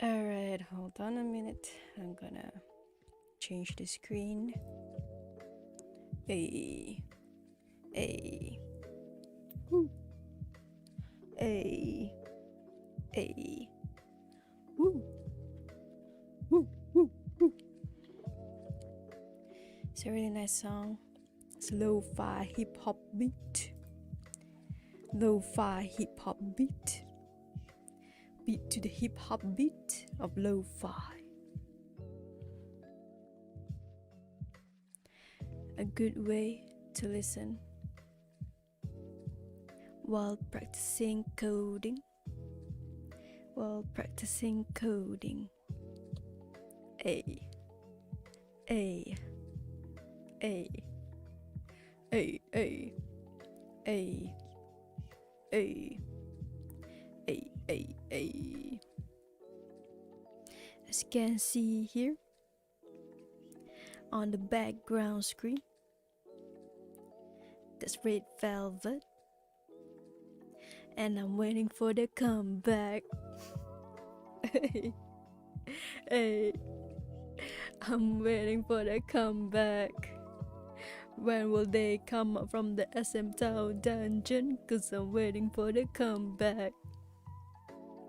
Alright, hold on a minute. I'm gonna change the screen. Hey. Hey. Woo. Hey. Hey. Woo. Woo. Woo. Woo. It's a really nice song. It's lo-fi hip-hop beat. Lo-fi hip-hop beat. Beat to the hip-hop beat of lo-fi. A good way to listen while practicing coding. Hey. Hey. Hey. Hey. Hey. Hey. Hey. Hey. As you can see here on the background screen, that's Red Velvet, and I'm waiting for the comeback. Hey, I'm waiting for the comeback. When will they come up from the SM Town dungeon? 'Cause I'm waiting for the comeback.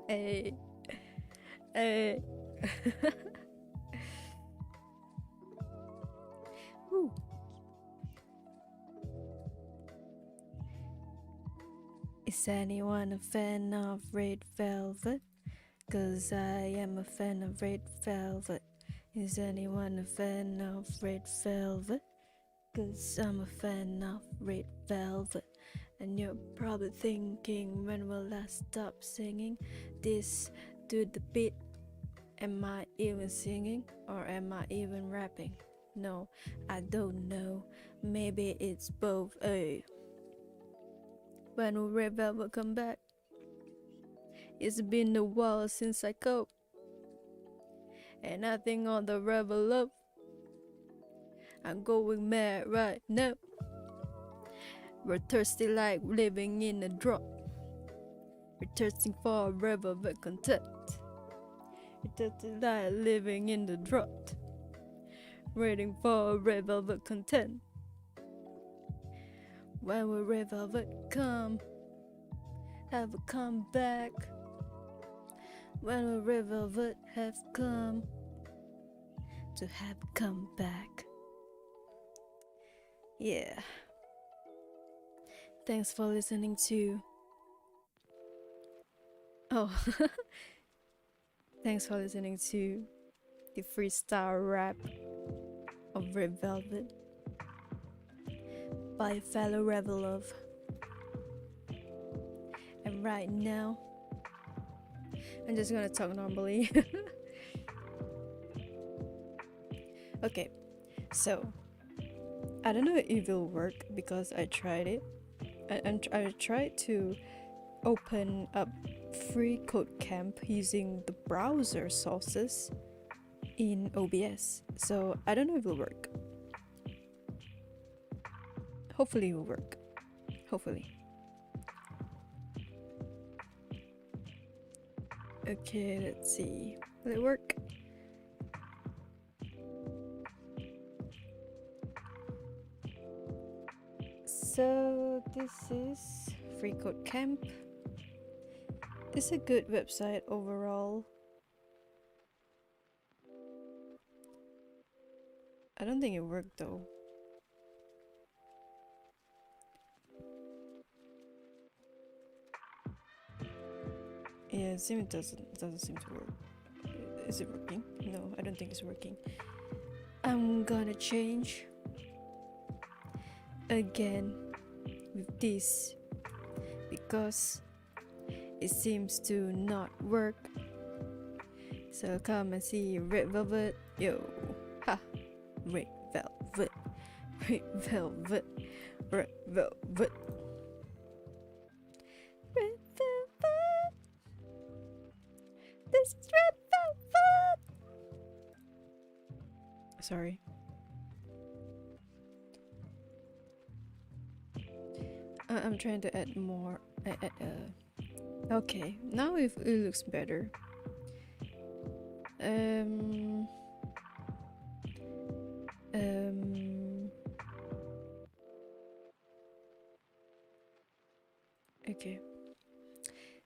Hey. Woo. Is anyone a fan of Red Velvet? 'Cause I am a fan of Red Velvet. Is anyone a fan of Red Velvet? 'Cause I'm a fan of Red Velvet. And you're probably thinking, when will I stop singing this to the beat? Am I even singing, or am I even rapping? No, I don't know. Maybe it's both. When will Red Velvet come back? It's been a while since I coped, and I think on the rebel love, I'm going mad right now. We're thirsty like living in a drought. We're thirsting for a rebel but content. We're thirsty like living in the drought, waiting for a red velvet content. When will red velvet come? Have a comeback? When will red velvet have come to have a comeback? Yeah. Thanks for listening to. Thanks for listening to the freestyle rap of Red Velvet by fellow Revelov. And right now, I'm just gonna talk normally. Okay, so I don't know if it will work because I tried it. I tried to open up free code camp using the browser sources in OBS, so I don't know if it will work. Hopefully it will work. Hopefully. Okay, let's see. Will it work? So this is Free Code Camp. It's a good website overall. I don't think it worked though. Yeah, it doesn't seem to work. Is it working? No, I don't think it's working. I'm gonna change again with this because it seems to not work. So come and see Red Velvet. Yo, ha, Red Velvet, Red Velvet, Red Velvet, Red Velvet. This is Red Velvet. Sorry. I'm trying to add more. Okay, now it looks better. Okay.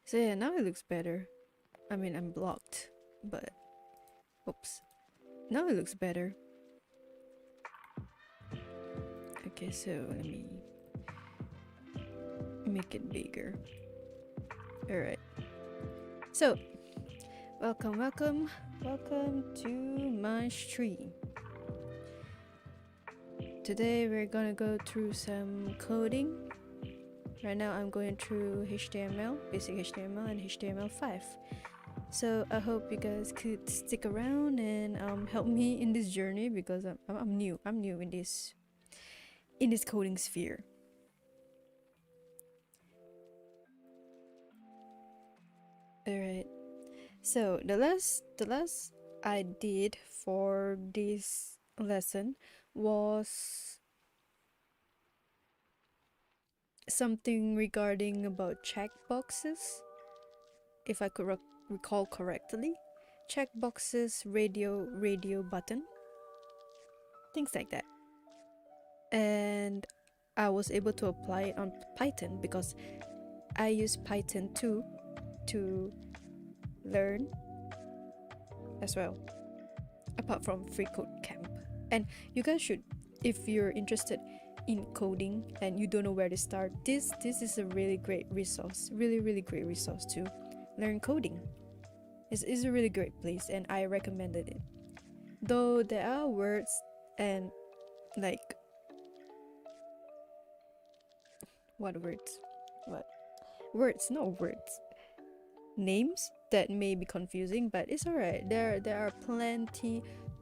So yeah, now it looks better. I mean, I'm blocked, but oops. Now it looks better. Okay, so let me make it bigger. Alright. So, welcome to my stream. Today we're gonna go through some coding. Right now I'm going through HTML, basic HTML and HTML5. So I hope you guys could stick around and help me in this journey because I'm new in this coding sphere. Alright. So the last I did for this lesson was something regarding about checkboxes, if I could recall correctly. Checkboxes, radio button, things like that. And I was able to apply it on Python because I use Python too to learn as well, apart from Free Code Camp. And you guys should, if you're interested in coding and you don't know where to start, this is a really great resource, really great resource to learn coding. It's a really great place and I recommended it. Though there are words and like names that may be confusing, but it's alright. There are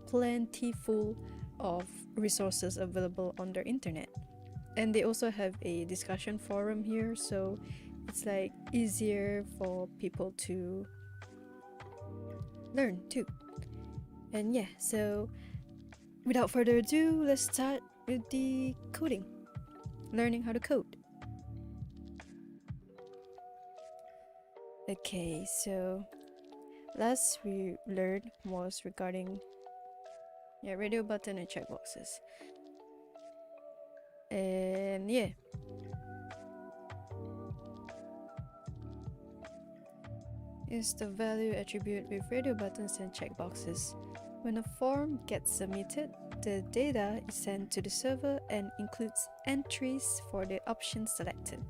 plentiful of resources available on their internet, and they also have a discussion forum here, so it's like easier for people to learn too. And yeah, so without further ado, let's start with the coding, learning how to code. Okay, so last we learned was regarding radio button and checkboxes. And yeah, is the value attribute with radio buttons and checkboxes. When a form gets submitted, the data is sent to the server and includes entries for the options selected.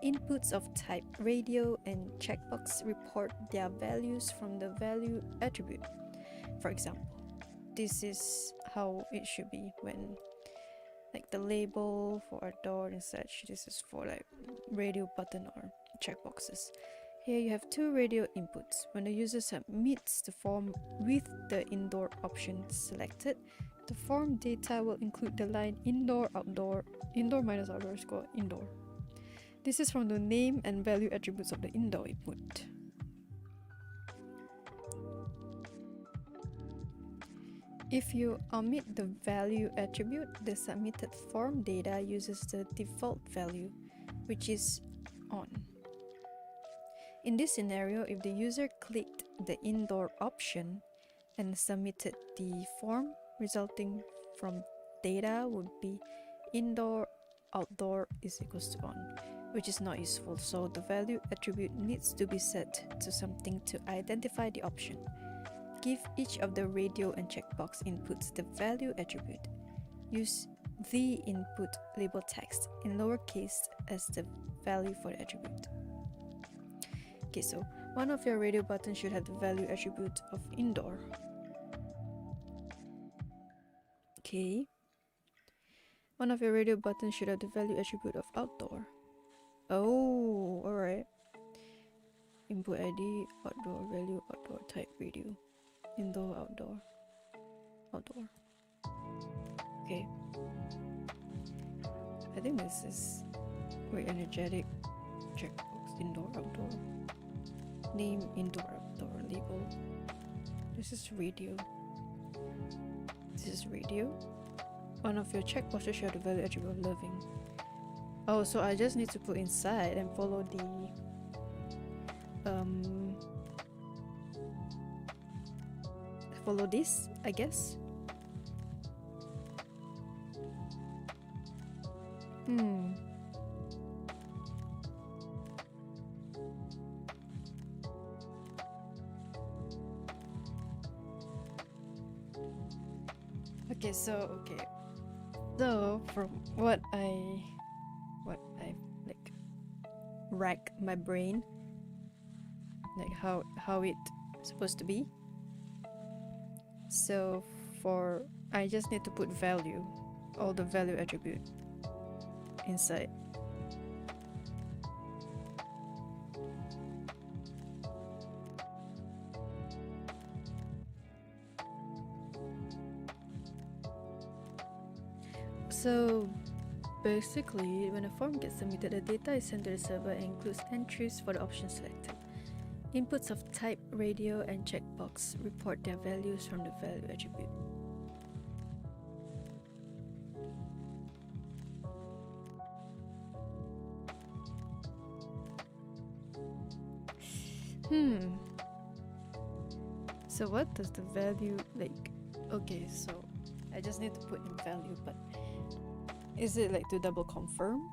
Inputs of type radio and checkbox report their values from the value attribute. For example, this is how it should be when like the label for a door and such. This is for like radio button or checkboxes. Here you have two radio inputs. When the user submits the form with the indoor option selected, the form data will include the line indoor minus outdoor score indoor. This is from the name and value attributes of the indoor input. If you omit the value attribute, the submitted form data uses the default value, which is on. In this scenario, if the user clicked the indoor option and submitted the form, resulting from data would be indoor outdoor is equals to on, which is not useful, so the value attribute needs to be set to something to identify the option. Give each of the radio and checkbox inputs the value attribute. Use the input label text in lowercase as the value for the attribute. Okay, so one of your radio buttons should have the value attribute of indoor. Okay. One of your radio buttons should have the value attribute of outdoor. Oh, alright. Input ID, outdoor value, outdoor type radio. Indoor, outdoor. Okay. I think this is very energetic. Checkbox, indoor, outdoor. Name, indoor, outdoor, label. This is radio. One of your checkboxes should have the value attribute of living. Oh, so I just need to put inside and follow the follow this, I guess. Okay, so from what I like rack my brain, like how it supposed to be. So for I just need to put value, all the value attribute inside. So basically, when a form gets submitted, the data is sent to the server and includes entries for the options selected. Inputs of type, radio, and checkbox report their values from the value attribute. So what does the value like? Okay, so I just need to put in value, but is it like to double confirm?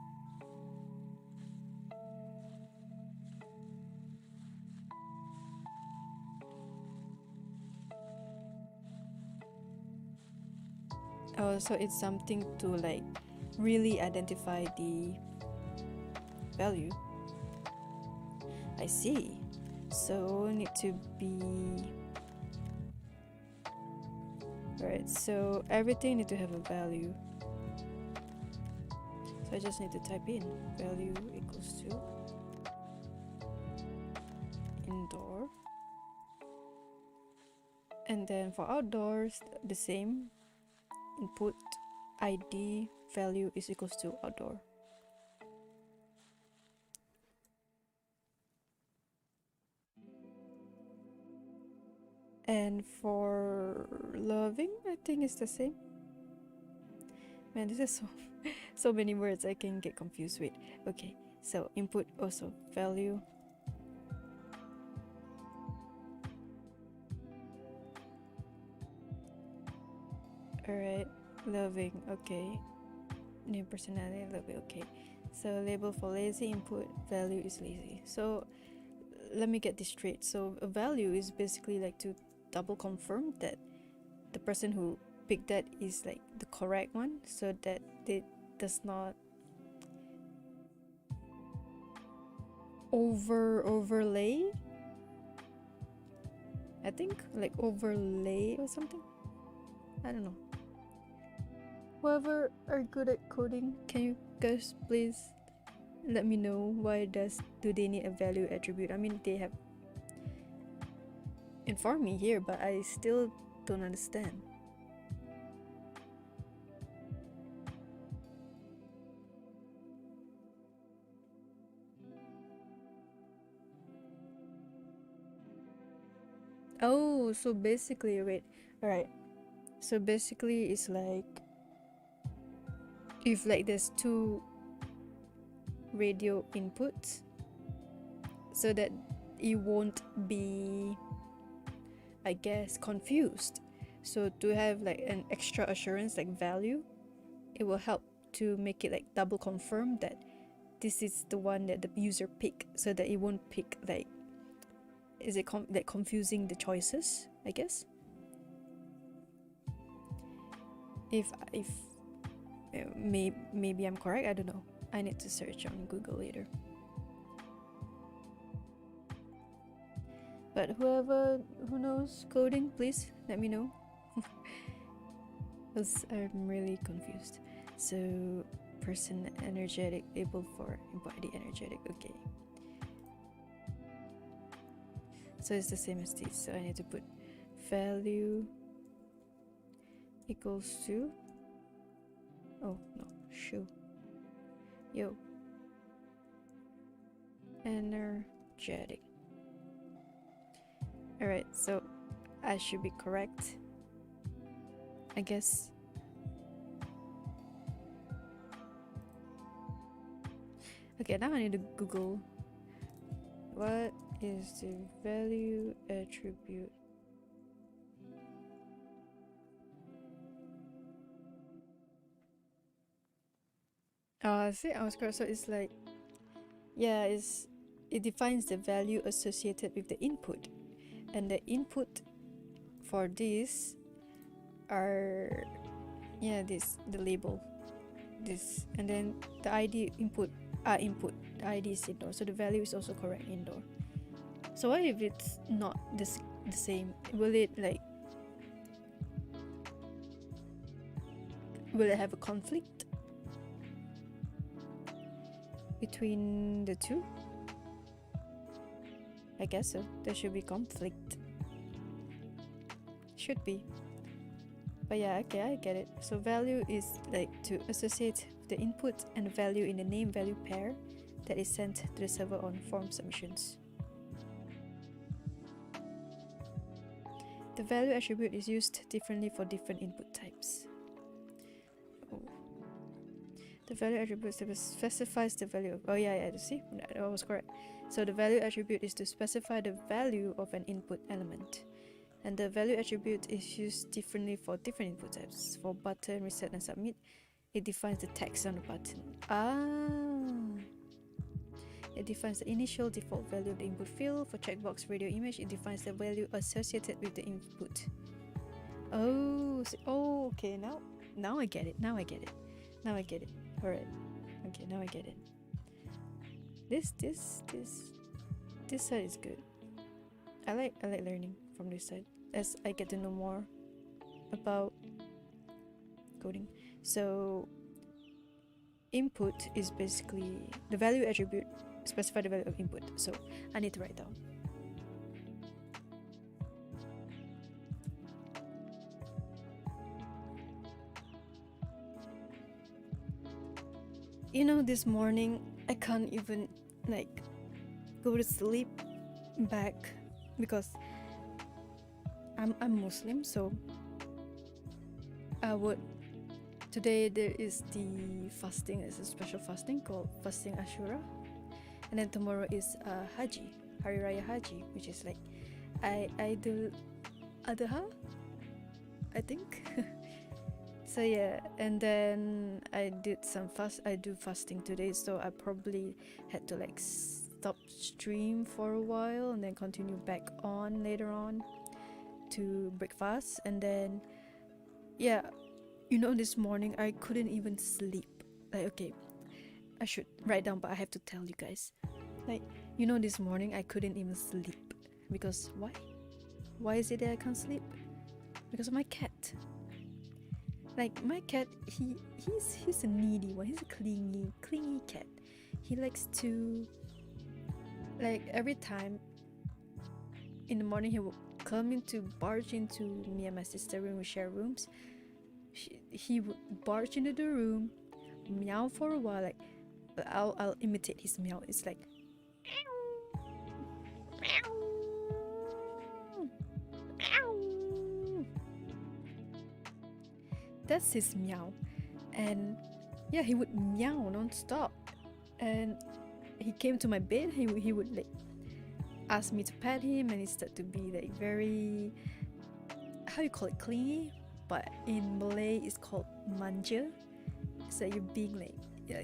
Oh, so it's something to like really identify the value. I see. So need to be right. So everything need to have a value. So I just need to type in value equals to indoor, and then for outdoors the same. Input ID value is equals to outdoor. And for loving, I think it's the same. Man, this is so many words I can get confused with. Okay, so input also value. Alright, loving, okay. Name personality, loving, okay. So label for lazy, input value is lazy. So let me get this straight. So a value is basically like to double confirm that the person who picked that is like the correct one, so that it does not overlay. I think like overlay or something. I don't know. Whoever are good at coding, can you guys please let me know why do they need a value attribute? I mean, they have informed me here, but I still don't understand. Oh, so basically, wait, alright. So basically, it's like if like there's two radio inputs, so that it won't be, I guess, confused. So to have like an extra assurance like value, it will help to make it like double confirm that this is the one that the user pick, so that it won't pick like, is it like confusing the choices, I guess. If maybe I'm correct, I don't know. I need to search on Google later. But who knows coding, please let me know. Because I'm really confused. So person energetic, able for embody energetic, okay. So it's the same as this, so I need to put value equals to, oh no, shoe, yo, energetic. Alright, so I should be correct, I guess. Okay, now I need to Google what is the value attribute. See, I was correct. So it's like, yeah, it defines the value associated with the input, and the input for this are, yeah, the label, this, and then the ID input input. The ID is indoor, so the value is also correct indoor. So what if it's not the same? Will it have a conflict between the two? I guess so. There should be conflict. Should be. But yeah, okay, I get it. So value is like to associate the input and the value in the name value pair that is sent to the server on form submissions. The value attribute is used differently for different input types. Oh. The value attribute specifies the value of, oh yeah, see, that was correct. So the value attribute is to specify the value of an input element. And the value attribute is used differently for different input types. For button, reset, and submit, it defines the text on the button. It defines the initial default value of the input field. For checkbox radio image, it defines the value associated with the input. Okay, now I get it. Alright. Okay, now I get it. This side is good. I like learning from this side as I get to know more about coding. So input is basically the value attribute specify the value of input. So I need to write down. You know, this morning I can't even go to sleep back because I'm Muslim, so today there is the fasting. It's a special fasting called fasting Ashura, and then tomorrow is Haji, Hari Raya Haji, which is like Idul Adha, I think. So yeah, and then I do fasting today, so I probably had to stop stream for a while and then continue back on later on to break fast. And then yeah, this morning I couldn't even sleep. Okay, I should write down, but I have to tell you guys. This morning I couldn't even sleep because why is it that I can't sleep? Because of my cat. My cat, he's a needy one. He's a clingy cat. He likes to, every time in the morning he will barge into me and my sister room. We share rooms. He would barge into the room, meow for a while. I'll imitate his meow. It's like meow, meow. That's his meow. And yeah, he would meow non-stop. And he came to my bed. He would ask me to pet him, and he started to be very, how you call it, clingy, but in Malay it's called manja. So you're being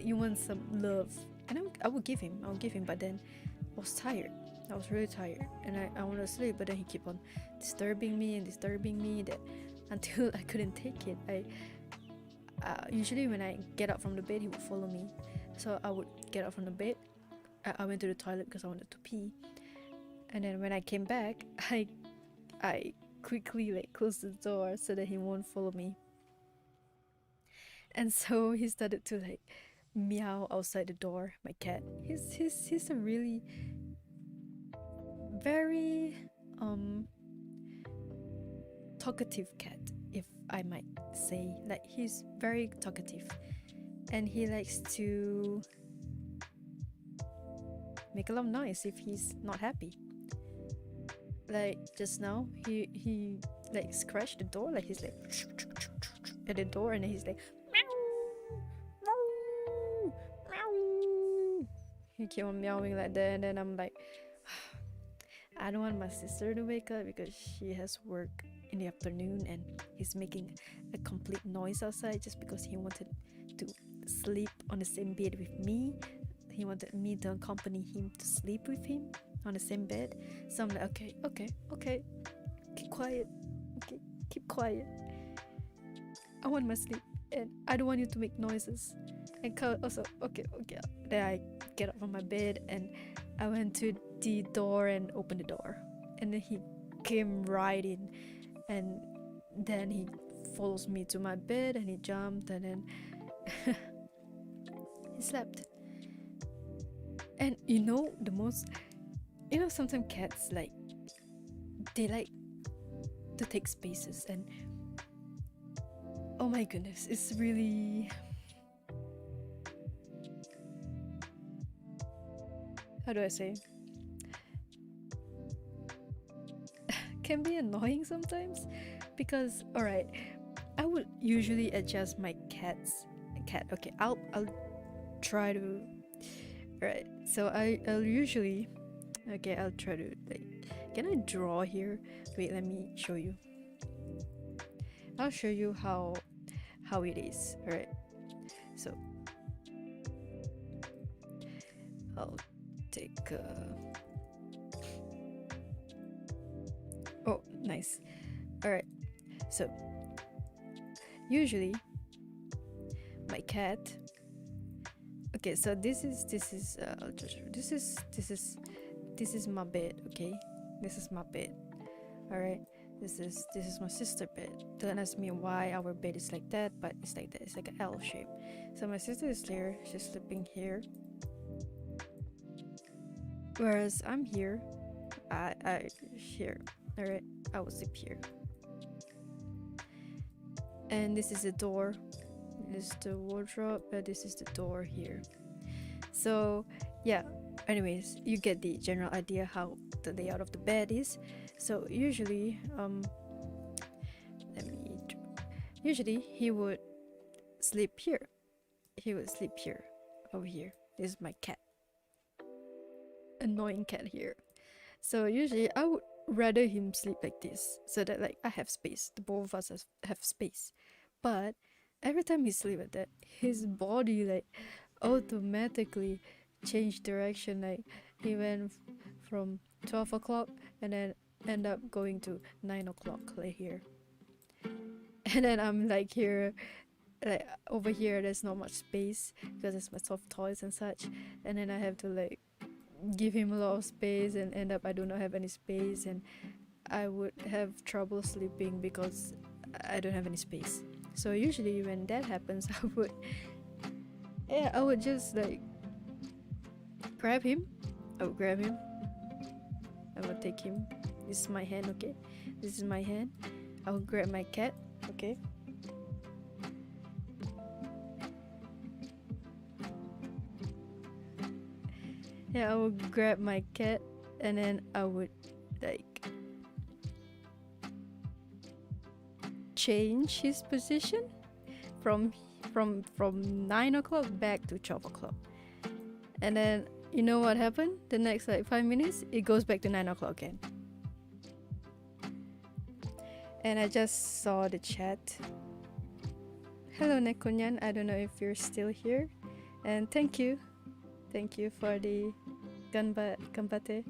you want some love, and I would give him, but then I was tired. I was really tired, and I wanted to sleep, but then he kept on disturbing me that until I couldn't take it. Usually when I get up from the bed, he would follow me. So I would get up from the bed. I went to the toilet because I wanted to pee, and then when I came back, I quickly closed the door so that he won't follow me. And so he started to meow outside the door. My cat. He's a really very talkative cat, if I might say. He's very talkative, and he likes to make a lot of noise if he's not happy. Just now, he scratched the door, he's at the door, and then he's meow, meow, meow. he keep on meowing like that, and then I'm like, I don't want my sister to wake up because she has work in the afternoon, and he's making a complete noise outside just because he wanted to sleep on the same bed with me. He wanted me to accompany him to sleep with him on the same bed. So I'm like, okay, keep quiet, okay, keep quiet. I want my sleep, and I don't want you to make noises. And also, okay. Then I get up from my bed and I went to the door and opened the door, and then he came right in, and then he follows me to my bed and he jumped, and then he slept. And sometimes cats they like to take spaces, and oh my goodness, it's really, how do I say, can be annoying sometimes, because alright, I would usually adjust my cat. Okay, I'll try to. Alright, so I'll usually, okay, I'll try to can I draw here? Wait, let me show you. I'll show you how it is. Alright, so I'll take oh, nice. Alright, so usually my cat, okay, so this is my bed, okay? This is my bed. Alright, this is my sister's bed. Don't ask me why our bed is like that, but it's like that. It's like an L shape. So my sister is there, she's sleeping here, whereas I'm here. I here. Alright, I will sleep here. And this is the door. This is the wardrobe, but this is the door here. So yeah, anyways, you get the general idea how the layout of the bed is. So usually usually he would sleep here. Over here. This is my cat. Annoying cat here. So usually I would rather him sleep like this, so that I have space. The both of us have space. But every time he sleep like that, his body automatically changed direction. He went from 12 o'clock and then end up going to 9 o'clock here. And then I'm here, over here there's not much space because it's my soft toys and such, and then I have to give him a lot of space, and end up I do not have any space, and I would have trouble sleeping because I don't have any space. So usually when that happens, I would just grab him. I would grab him. I would take him. This is my hand, okay? This is my hand. I would grab my cat, okay? Yeah, I would grab my cat, and then I would change his position from 9 o'clock back to 12 o'clock. And then you know what happened? The next 5 minutes, it goes back to 9 o'clock again. And I just saw the chat. Hello Nekonyan, I don't know if you're still here. And thank you for the ganbate.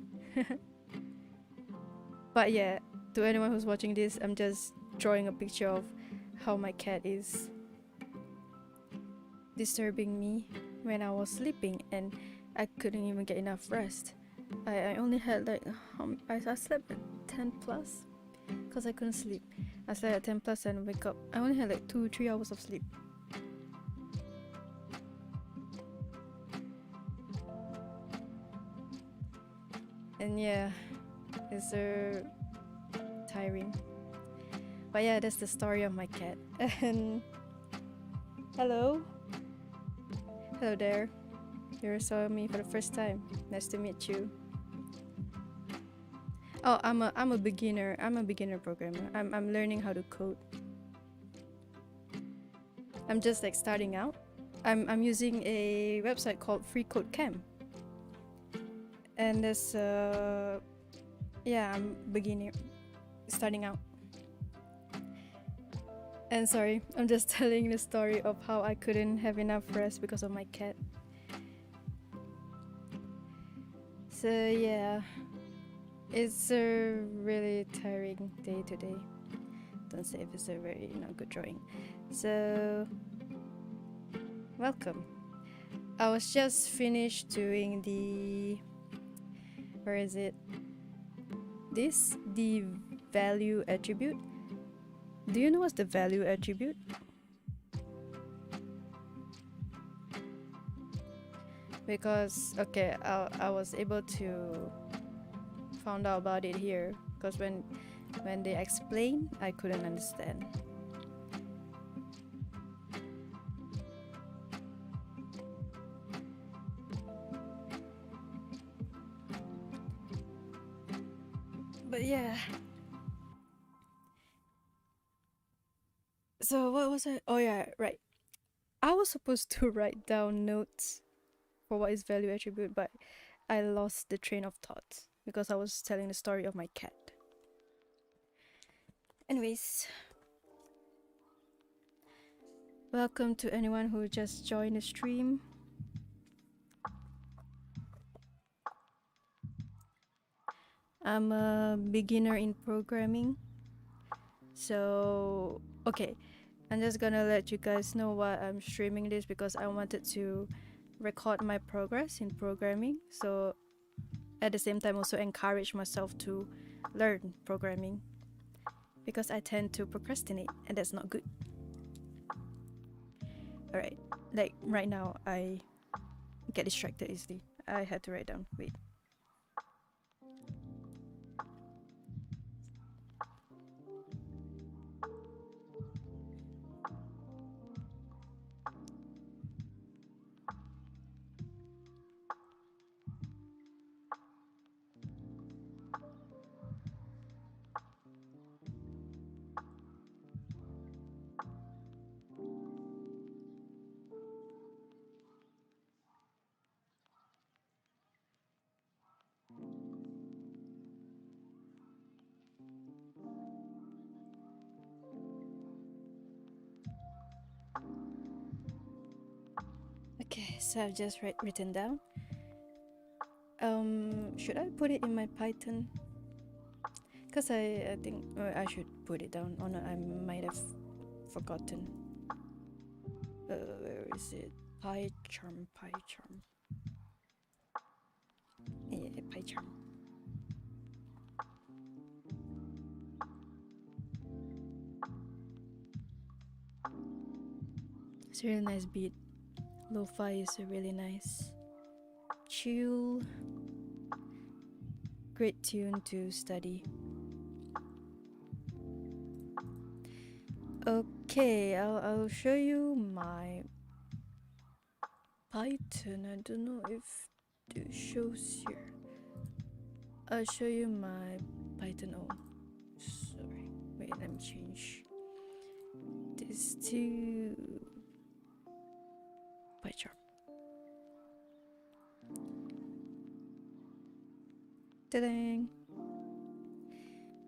But yeah, to anyone who's watching this, I'm just drawing a picture of how my cat is disturbing me when I was sleeping, and I couldn't even get enough rest. I only had I slept at 10 plus because I couldn't sleep. I slept at 10 plus and wake up. I only had 2-3 hours of sleep. And yeah, it's so tiring. But yeah, that's the story of my cat. And hello there. You saw me for the first time. Nice to meet you. Oh, I'm a beginner. I'm a beginner programmer. I'm learning how to code. I'm just starting out. I'm using a website called Free Code Camp. and this yeah, I'm starting out. And sorry, I'm just telling the story of how I couldn't have enough rest because of my cat. So yeah, it's a really tiring day today. Don't say if it's a very good drawing. So welcome. I was just finished doing the the value attribute. Do you know what's the value attribute? Because okay, I was able to found out about it here because when they explained, I couldn't understand. But yeah. So what was I? Oh yeah, right. I was supposed to write down notes for what is value attribute, but I lost the train of thought because I was telling the story of my cat. Anyways, welcome to anyone who just joined the stream. I'm a beginner in programming. So, okay, I'm just gonna let you guys know why I'm streaming this because I wanted to record my progress in programming. So, at the same time, also encourage myself to learn programming because I tend to procrastinate and that's not good. Alright, like right now, I get distracted easily. I had to write down. Wait. Okay, so I've just written down. Should I put it in my Python? Because I think I should put it down, or not, I might have forgotten. Where is it? PyCharm. Yeah, PyCharm. It's a really nice beat. Lo-fi is a really nice, chill, great tune to study. Okay, I'll show you my Python. I don't know if it shows here. I'll show you my Python. Oh, sorry. Wait, let me change this to PyCharm. Ta-dang!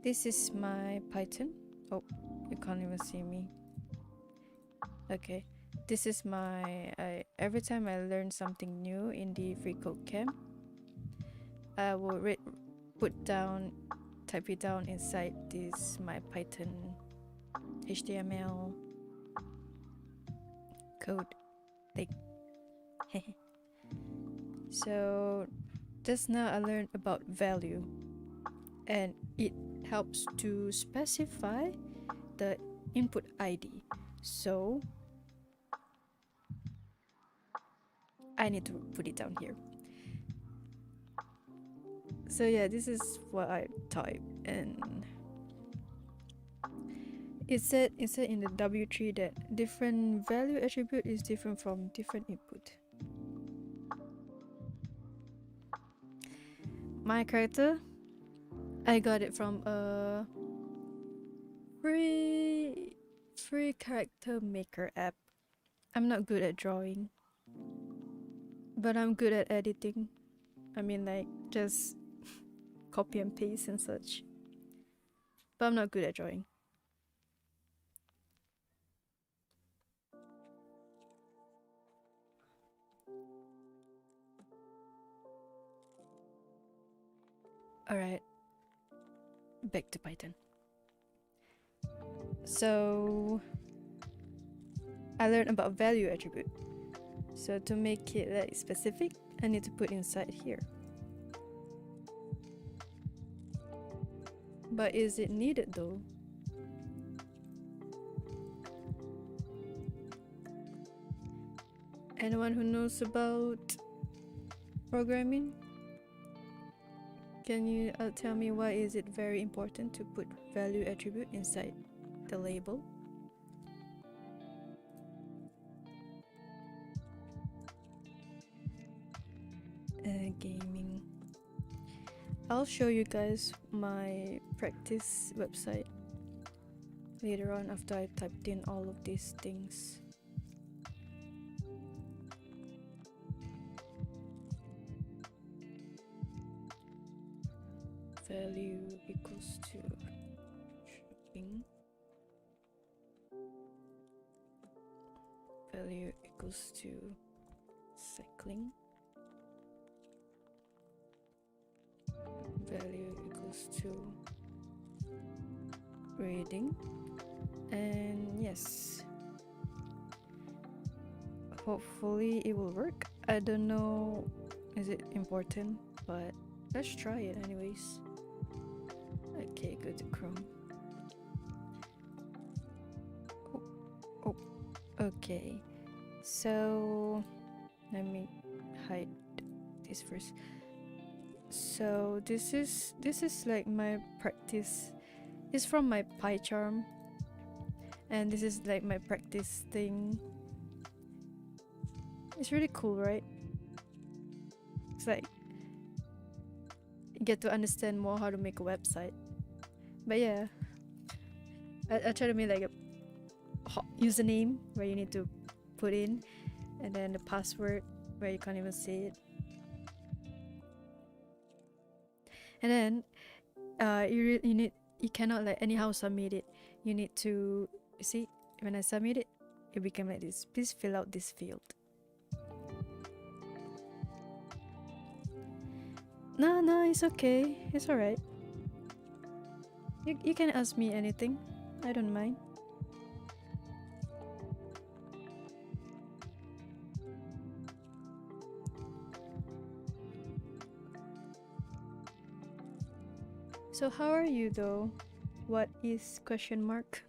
This is my Python. Oh, you can't even see me. Okay, this is my. Every time I learn something new in the free code camp, I will type it down inside this my Python HTML code thing. So just now I learned about value, and it helps to specify the input ID. So I need to put it down here. So yeah, this is what I type, and it said in the W3 that different value attribute is different from different input. My character, I got it from a free character maker app. I'm not good at drawing, but I'm good at editing. I mean, like, just copy and paste and such. But I'm not good at drawing. Alright, back to Python. So I learned about value attribute. So to make it like specific, I need to put inside here. But is it needed though? Anyone who knows about programming? Can you tell me why is it very important to put value attribute inside the label? Gaming. I'll show you guys my practice website later on after I typed in all of these things. Value equals to shopping. Value equals to cycling. Value equals to reading. And yes, hopefully it will work. I don't know, is it important, but let's try it anyways. Okay, go to Chrome. Oh, okay. So let me hide this first. So this is like my practice. It's from my PyCharm, and this is like my practice thing. It's really cool, right? It's like you get to understand more how to make a website. But yeah, I try to make like a username where you need to put in, and then the password where you can't even say it. And then you cannot like anyhow submit it. You need to, you see, when I submit it, it became like this. Please fill out this field. No, it's okay. It's alright. You can ask me anything. I don't mind. So how are you though? What is question mark?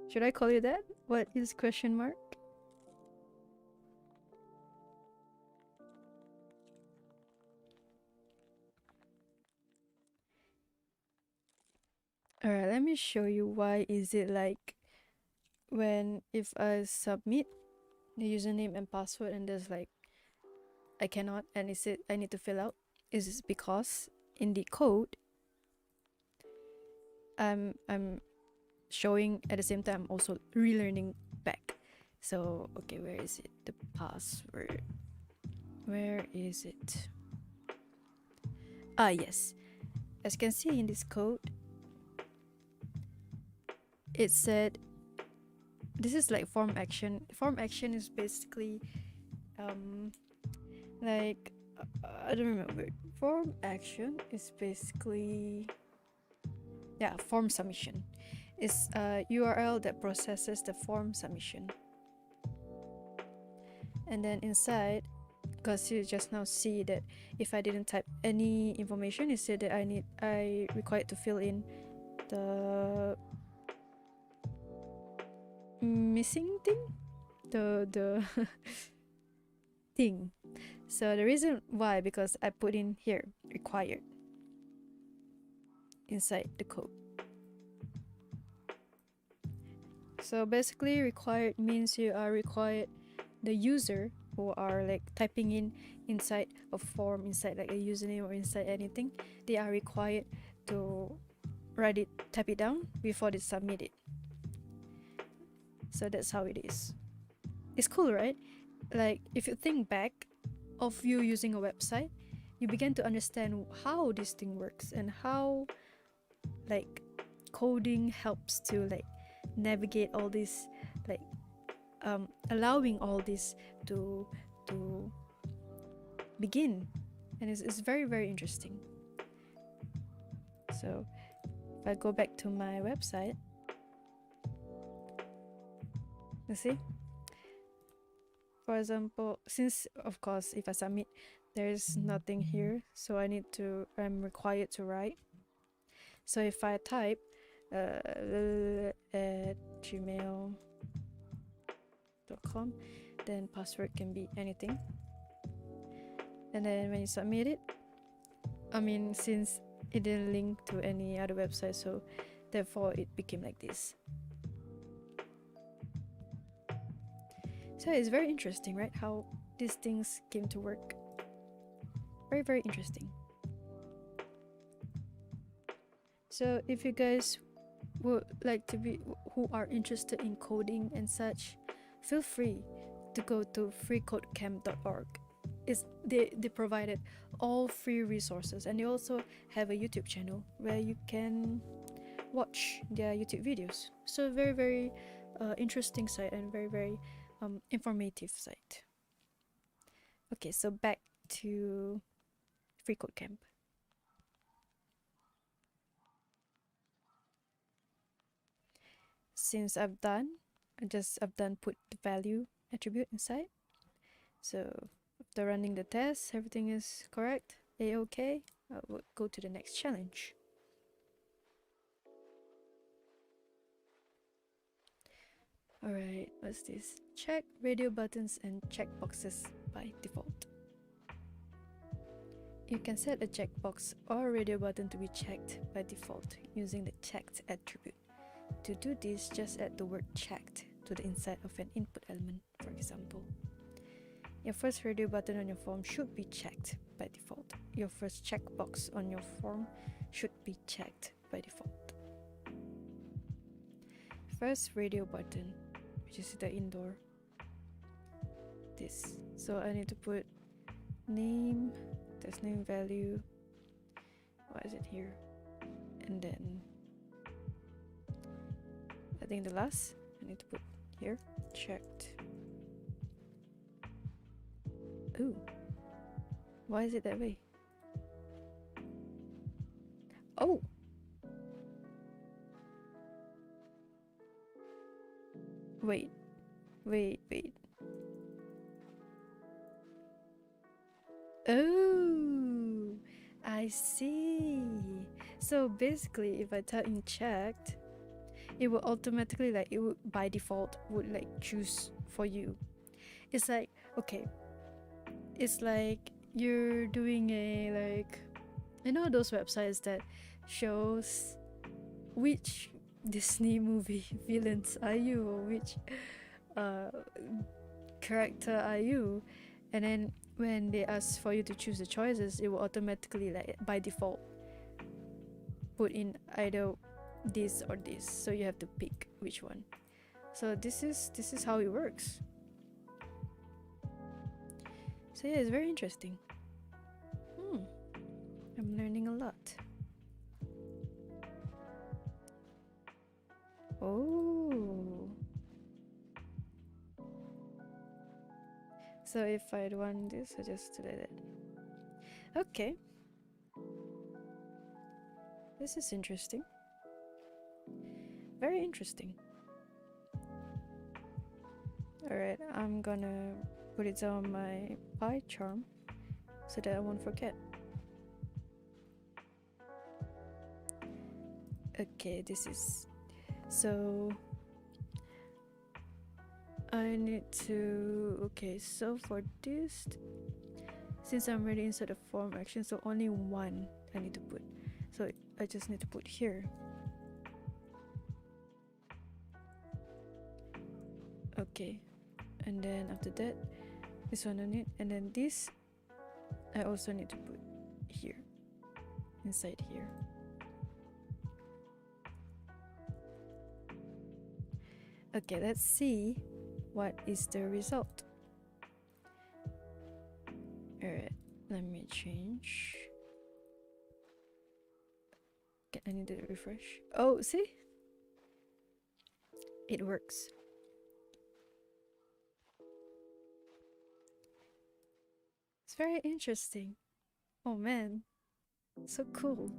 Should I call you that? What is question mark? Alright, let me show you why is it like when if I submit the username and password and there's like I cannot and it said I need to fill out, is because in the code I'm showing at the same time also relearning back. So okay, where is it? The password. Where is it? Ah yes. As you can see in this code, it said this is like form action. Form action is basically like I don't remember. Form action is basically form submission. It's a URL that processes the form submission. And then inside, because you just now see that if I didn't type any information, it said that I required to fill in the missing thing, the thing. So the reason why, because I put in here required inside the code. So basically required means you are required, the user who are like typing in inside a form, inside like a username or inside anything, they are required to type it down before they submit it. So that's how it is. It's cool, right? Like if you think back, of you using a website, you begin to understand how this thing works and how like coding helps to like navigate all this, like allowing all this to begin. And it's very, very interesting. So if I go back to my website, you see, for example, since of course if I submit, there's nothing here, so I'm required to write. So if I type at gmail.com, then password can be anything. And then when you submit it, I mean, since it didn't link to any other website, so therefore it became like this. So it's very interesting, right? How these things came to work. Very, very interesting. So if you guys would like to be, who are interested in coding and such, feel free to go to freecodecamp.org. They provided all free resources, and they also have a YouTube channel where you can watch their YouTube videos. So very, very interesting site and very, very informative site. Okay, so back to Free Code Camp. Since I've done put the value attribute inside. So after running the test, everything is correct, a-okay. I will go to the next challenge. Alright, what's this? Check radio buttons and checkboxes by default. You can set a checkbox or a radio button to be checked by default using the checked attribute. To do this, just add the word checked to the inside of an input element, for example. Your first radio button on your form should be checked by default. Your first checkbox on your form should be checked by default. First radio button, which is the indoor. This. So I need to put name, test name value. Why is it here? And then I think the last I need to put here, checked. Ooh, why is it that way? Oh, wait. Oh, I see. So basically, if I type in checked, it will automatically, like, it would by default would like choose for you. It's like, okay, it's like you're doing a, like, you know those websites that shows which Disney movie villains are you, or which character are you, and then when they ask for you to choose the choices, it will automatically, like, by default put in either this or this, so you have to pick which one. So this is how it works. So yeah, it's very interesting. I'm learning a lot. Oh, so if I want this, I just delete it. Okay, this is interesting. Very interesting. Alright, I'm gonna put it on my pie charm so that I won't forget. Okay, this is, so I need to, okay, so for this, since I'm already inside the form action, so only one I need to put, so I just need to put here. Okay, and then after that, this one I need, and then this I also need to put here, inside here. Okay, let's see what is the result. Alright, let me change. Okay, I need to refresh. Oh, see? It works. It's very interesting. Oh man, so cool.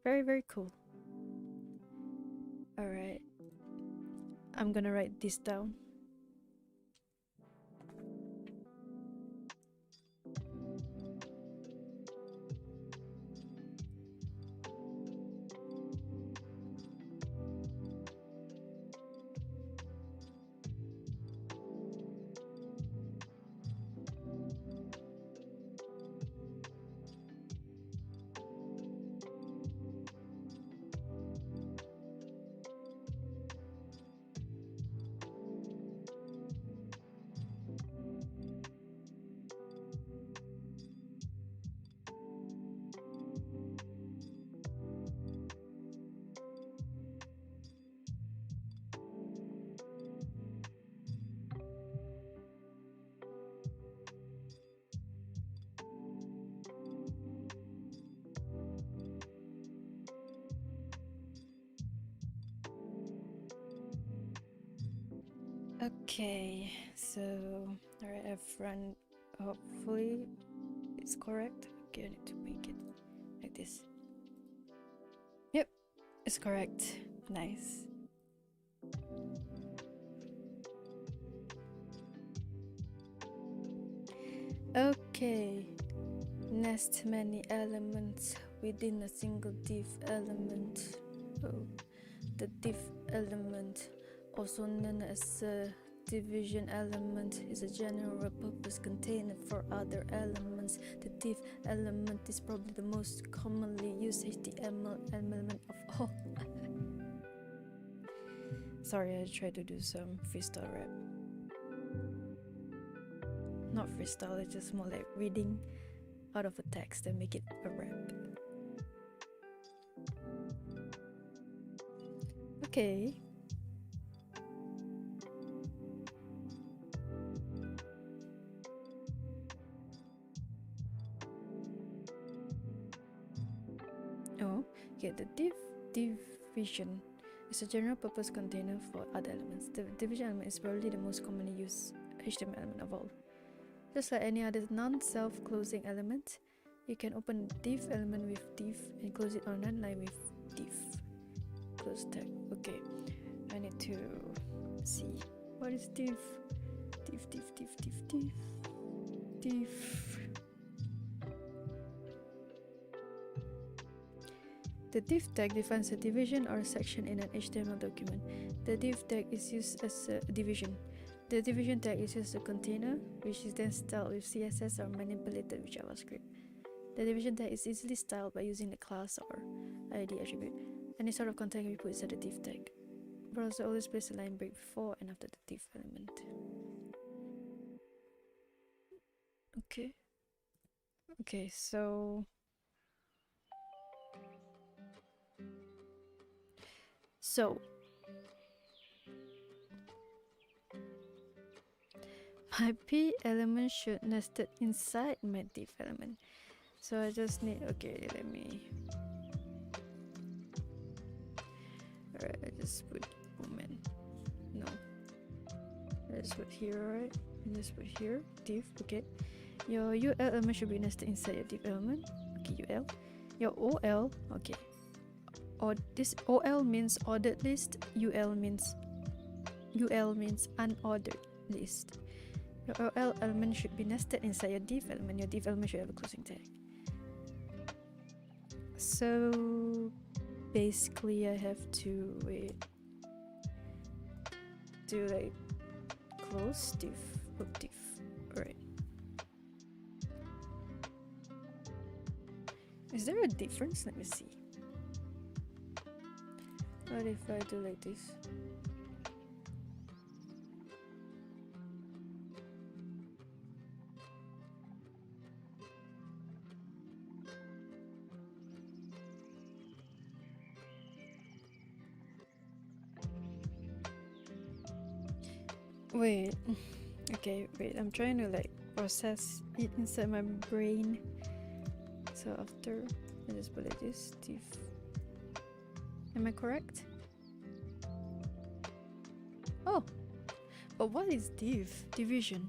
Very, very cool. Alright, I'm gonna write this down. Okay, so alright, I've run. Hopefully, it's correct. Okay, I need to make it like this. Yep, it's correct. Nice. Okay, nest many elements within a single div element. Oh, the div element, also known as a division element, is a general purpose container for other elements. The div element is probably the most commonly used HTML element of all. Sorry, I tried to do some freestyle rap. Not freestyle, it's just more like reading out of a text and make it a rap. Okay. Oh, okay, the division is a general purpose container for other elements. The division element is probably the most commonly used HTML element of all. Just like any other non-self-closing element, you can open a div element with div and close it on another line with div. Close tag. Okay, I need to see what is div. Div. The div tag defines a division or a section in an HTML document. The div tag is used as a division. The division tag is used as a container, which is then styled with CSS or manipulated with JavaScript. The division tag is easily styled by using the class or ID attribute. Any sort of content can be put inside the div tag. Browser always place a line break before and after the div element. Okay, so my P element should nested inside my div element. So I just need, okay, let me, alright, I just put woman, no, I just put here, alright, and just put here, div, okay. Your UL element should be nested inside your div element, okay, UL. Your OL, okay, or this OL means ordered list, UL means unordered list. Your OL element should be nested inside your div element. Your div element should have a closing tag. So basically I have to do like close div, div, alright. Is there a difference? Let me see. What if I do like this? Wait, Okay, wait, I'm trying to like process it inside my brain. So after I just put like this, div. Am I correct? Oh, but what is div? Division.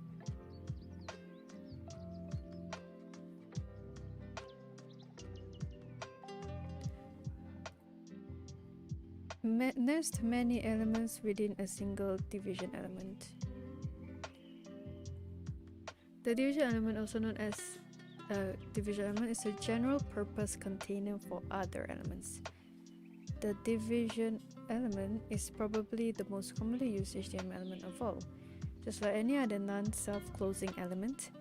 Nest many elements within a single division element. The division element, also known as a division element, is a general purpose container for other elements. The division element is probably the most commonly used HTML element of all. Just like any other non-self-closing element,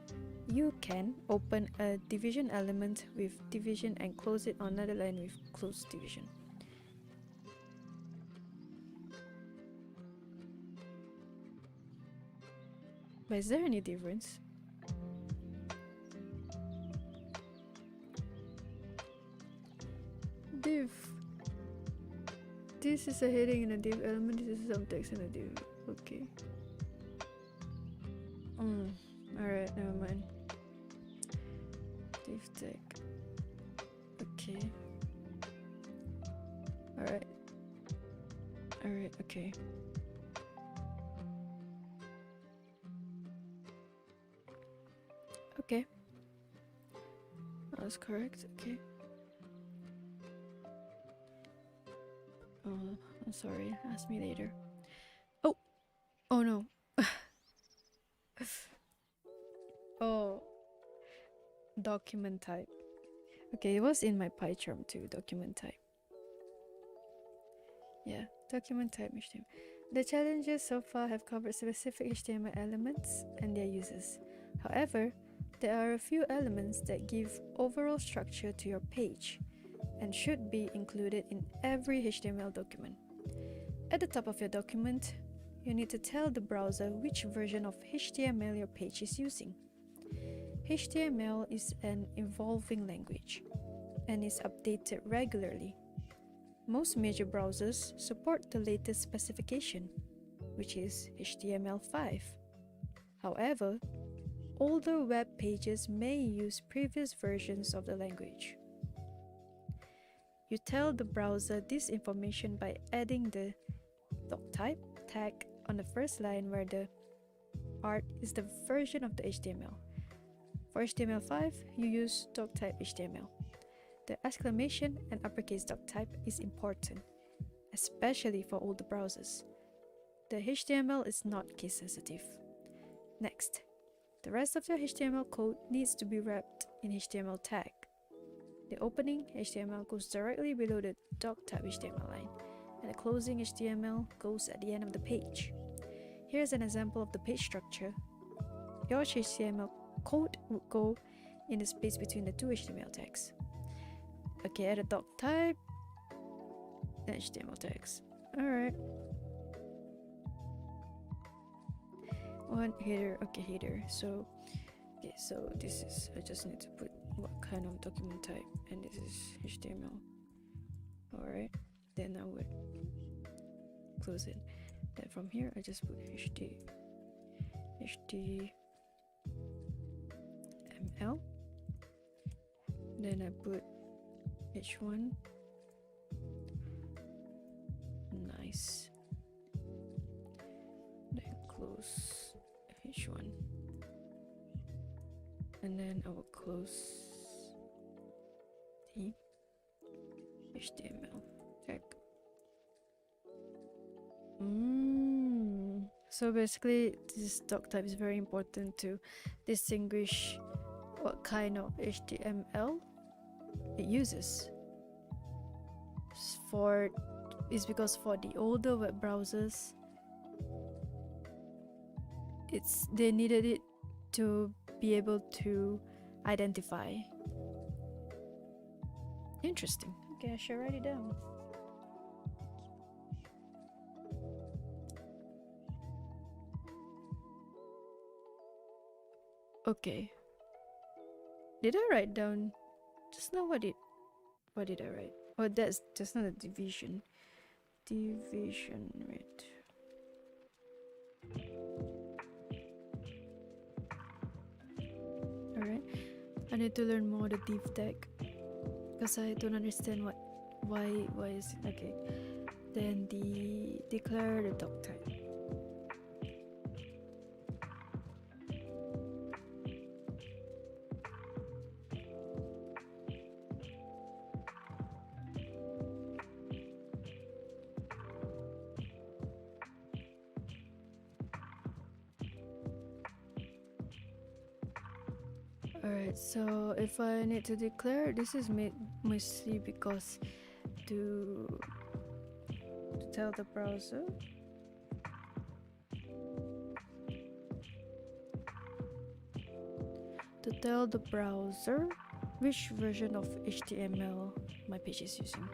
you can open a division element with division and close it on another line with close division. But is there any difference? Div. This is a heading in a div element, this is some text in a div. Okay. Alright, never mind. Div tag. Okay. Alright. Alright, okay. Okay. That's correct, okay. Oh, I'm sorry, ask me later. Oh! Oh no. Oh. Document type. Okay, it was in my PyCharm too, document type. Yeah, document type HTML. The challenges so far have covered specific HTML elements and their uses. However, there are a few elements that give overall structure to your page and should be included in every HTML document. At the top of your document, you need to tell the browser which version of HTML your page is using. HTML is an evolving language and is updated regularly. Most major browsers support the latest specification, which is HTML5. However, older web pages may use previous versions of the language. You tell the browser this information by adding the doctype tag on the first line where the art is the version of the HTML. For HTML5, you use doctype HTML. The exclamation and uppercase doctype is important, especially for older browsers. The HTML is not case sensitive. Next, the rest of your HTML code needs to be wrapped in HTML tag. The opening HTML goes directly below the doctype HTML line, and the closing HTML goes at the end of the page. Here's an example of the page structure. Your HTML code would go in the space between the two HTML tags. Okay, add a doctype, then HTML tags. Alright. One header, okay, header. So this is, I just need to put what kind of document type, and this is HTML. Alright, then I would close it. Then from here, I just put HTML. Then I put H1. Nice. Then close H1. And then I will close the HTML tag. So basically, this doctype is very important to distinguish what kind of HTML it uses. It's because for the older web browsers, they needed it to be able to identify. Interesting. Okay, I should write it down. Okay. Did I write down just now? What did I write? Oh, that's not a division. Division, right? I need to learn more the div tag because I don't understand why is it okay. Then declare the doc type. Alright, so if I need to declare, this is mostly because to tell the browser which version of HTML my page is using.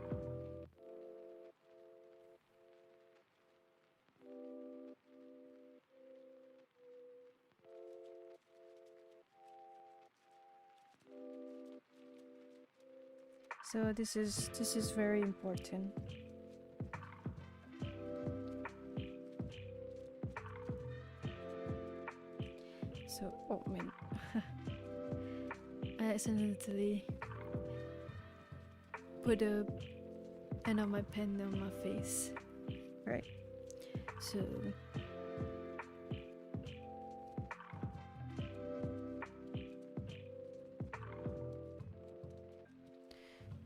So this is very important. So oh man, I accidentally put the end of my pen on my face. Right. So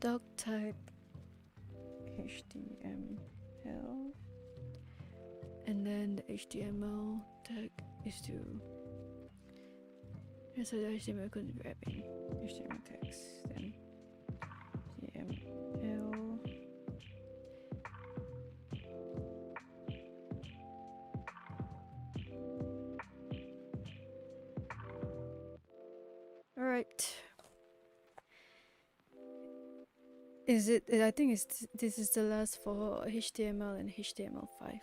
doc type HTML, and then the HTML tag is to so the HTML could be wrapping HTML tags, then HTML alright. Is it? I think this is the last for HTML and HTML5.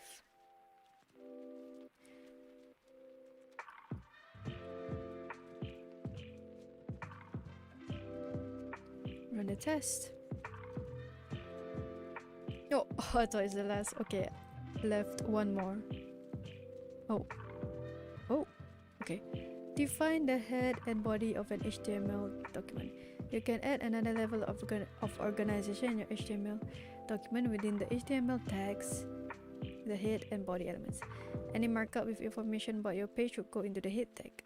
Run the test. Oh, I thought it's the last. Okay, left one more. Oh, okay. Define the head and body of an HTML document. You can add another level of organization in your HTML document within the HTML tags, the head and body elements. Any markup with information about your page will go into the head tag.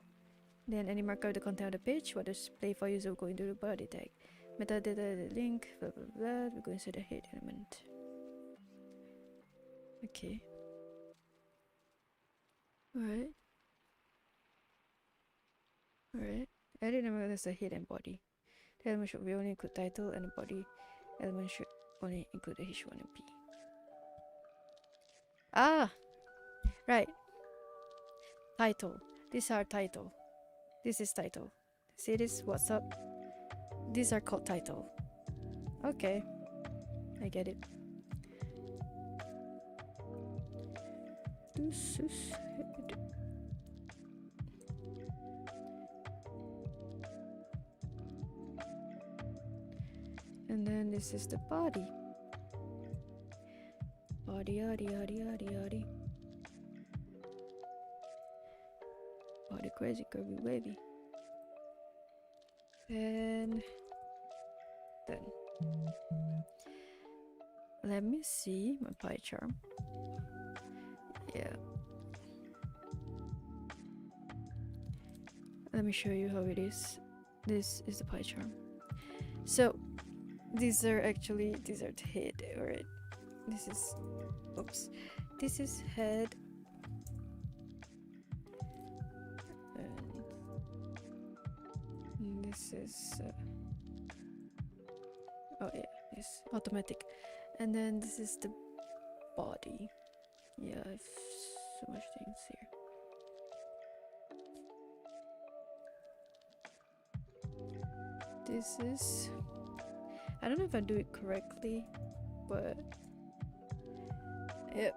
Then any markup with the content of the page, what display for user will go into the body tag. Metadata, link, blah blah blah, we go inside the head element. Okay. Alright. Edit element is the head and body. The element should only include title, and the body element should only include the H1 and P. Ah! Right. Title. These are title. This is title. See this? What's up? These are called title. Okay. I get it. This is head. And then this is the body. Body. Body crazy curvy wavy. And then let me see my pie chart. Yeah. Let me show you how it is. This is the pie chart. So these are the head, alright. This is head, and this is oh yeah, it's automatic, and then this is the body. Yeah, I have so much things here. This is, I don't know if I do it correctly, but yep.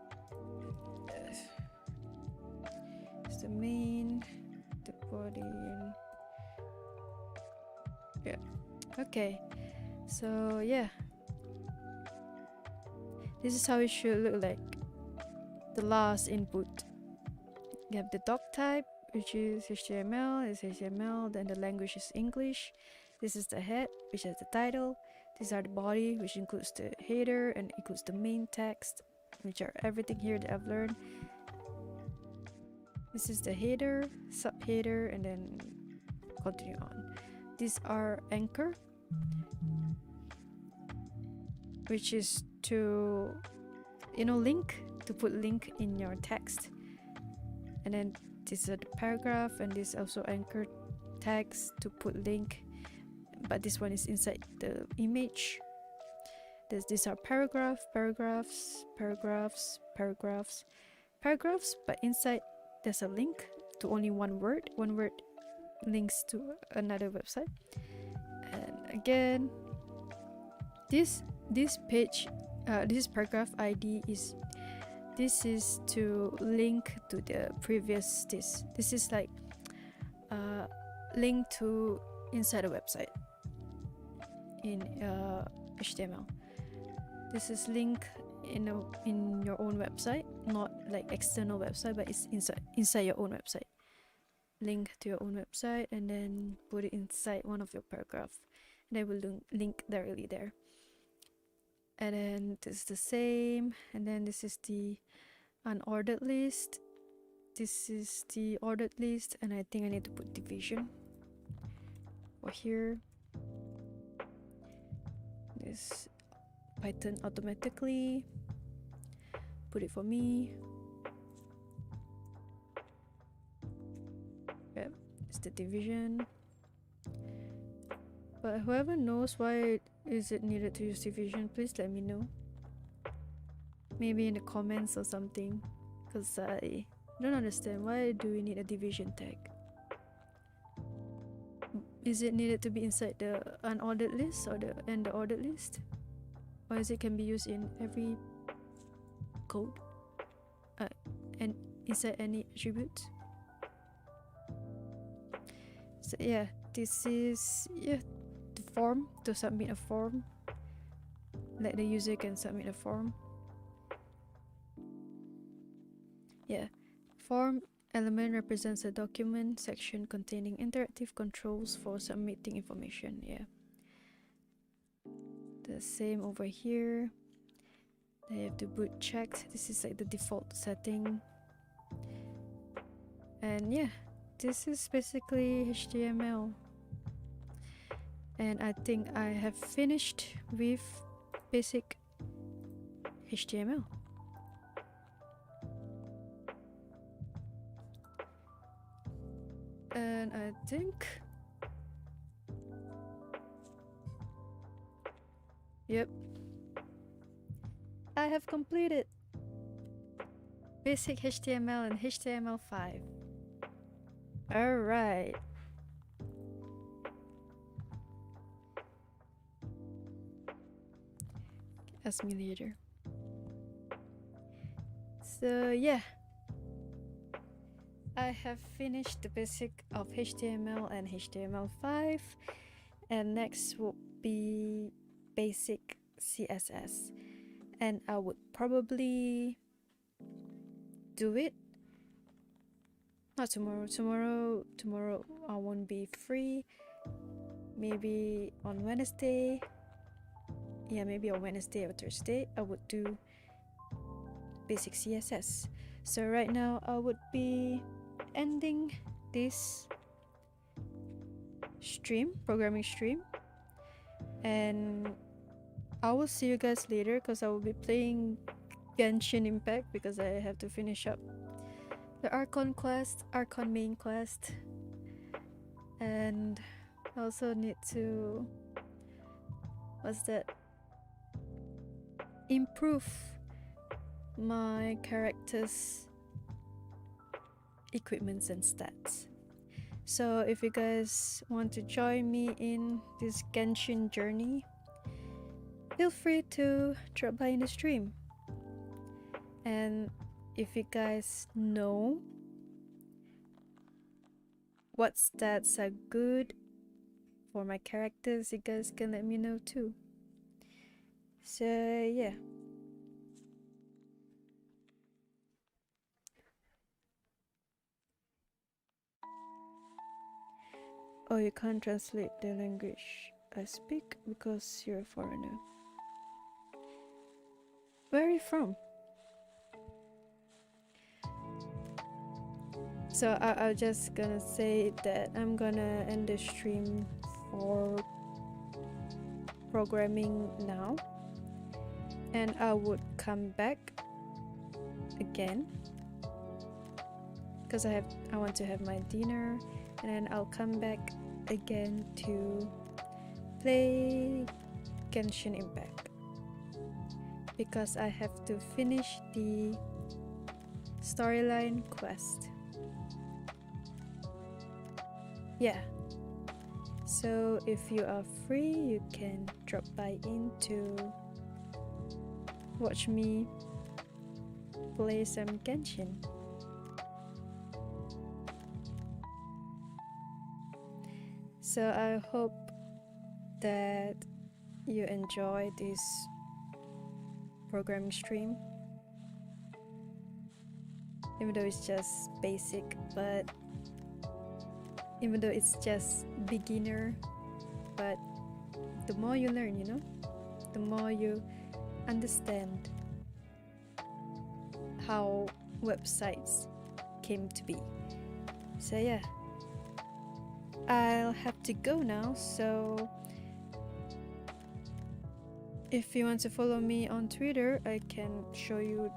It's the main, the body, and yeah. Okay, so yeah, this is how it should look like. The last input, you have the doc type, which is HTML, is HTML, then the language is English. This is the head, which is the title. These are the body, which includes the header and includes the main text, which are everything here that I've learned. This is the header, subheader, and then continue on. These are anchor, which is to, link, to put link in your text. And then this is the paragraph, and this also anchor tags to put link, but this one is inside the image. These are paragraphs, but inside there's a link to only one word links to another website. And again, this page, this paragraph ID is to link to the previous. This is like link to inside a website in HTML. This is link in your own website, not like external website, but it's inside your own website. Link to your own website and then put it inside one of your paragraphs, and they will link directly there. And then this is the same, and then this is the unordered list. This is the ordered list, and I think I need to put division for here. This Python automatically put it for me. Yep, it's the division. But whoever knows why is it needed to use division, please let me know. Maybe in the comments or something, because I don't understand, why do we need a division tag? Is it needed to be inside the unordered list or the ordered list? Or is it can be used in every code and inside any attribute? So yeah, this is the form, to submit a form. Like the user can submit a form. Yeah, form element represents a document section containing interactive controls for submitting information. Yeah, the same over here. They have to boot checked. This is like the default setting. And yeah, this is basically HTML. And I think I have finished with basic HTML. And I think, yep, I have completed basic HTML and HTML5. Alright. Ask me later. So yeah, I have finished the basic of HTML and HTML5, and next will be basic CSS, and I would probably do it not tomorrow. Tomorrow I won't be free. Maybe on Wednesday. Yeah, maybe on Wednesday or Thursday I would do basic CSS. So right now I would be ending this programming stream, and I will see you guys later because I will be playing Genshin Impact because I have to finish up the Archon main quest, and I also need to improve my characters' equipments and stats. So if you guys want to join me in this Genshin journey, feel free to drop by in the stream. And if you guys know what stats are good for my characters, you guys can let me know too. So yeah. Oh, you can't translate the language I speak because you're a foreigner. Where are you from? So I'm just gonna say that I'm gonna end the stream for programming now, and I would come back again because I want to have my dinner, and then I'll come back again to play Genshin Impact because I have to finish the storyline quest. Yeah, so if you are free, you can drop by in to watch me play some Genshin. So I hope that you enjoy this programming stream, even though it's just basic, but even though it's just beginner, but the more you learn, you know, the more you understand how websites came to be. So yeah, I'll have to go now. So if you want to follow me on Twitter, I can show you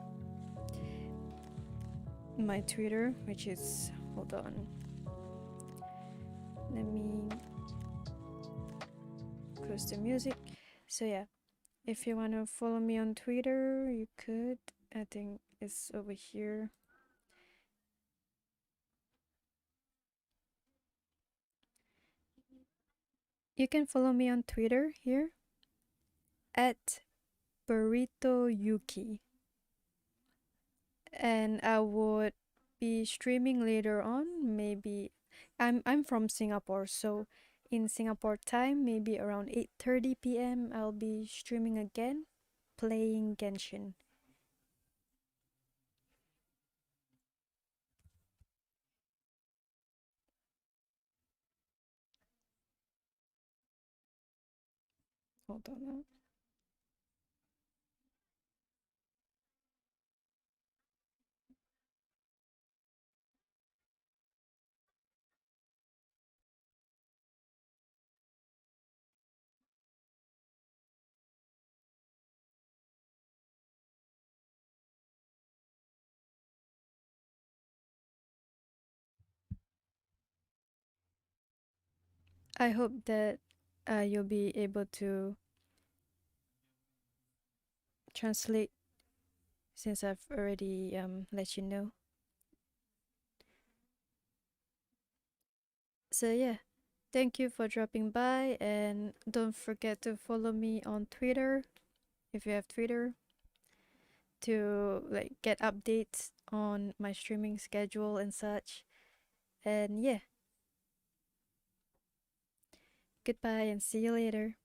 my Twitter, which is, hold on, let me close the music. So yeah, if you want to follow me on Twitter, you could. I think it's over here. You can follow me on Twitter here at Burrito Yuki, and I would be streaming later on. Maybe I'm from Singapore, so in Singapore time, maybe around 8:30 p.m. I'll be streaming again, playing Genshin. Hold on now. I hope that you'll be able to translate since I've already let you know. So yeah, thank you for dropping by, and don't forget to follow me on Twitter if you have Twitter to like get updates on my streaming schedule and such. And yeah, goodbye and see you later.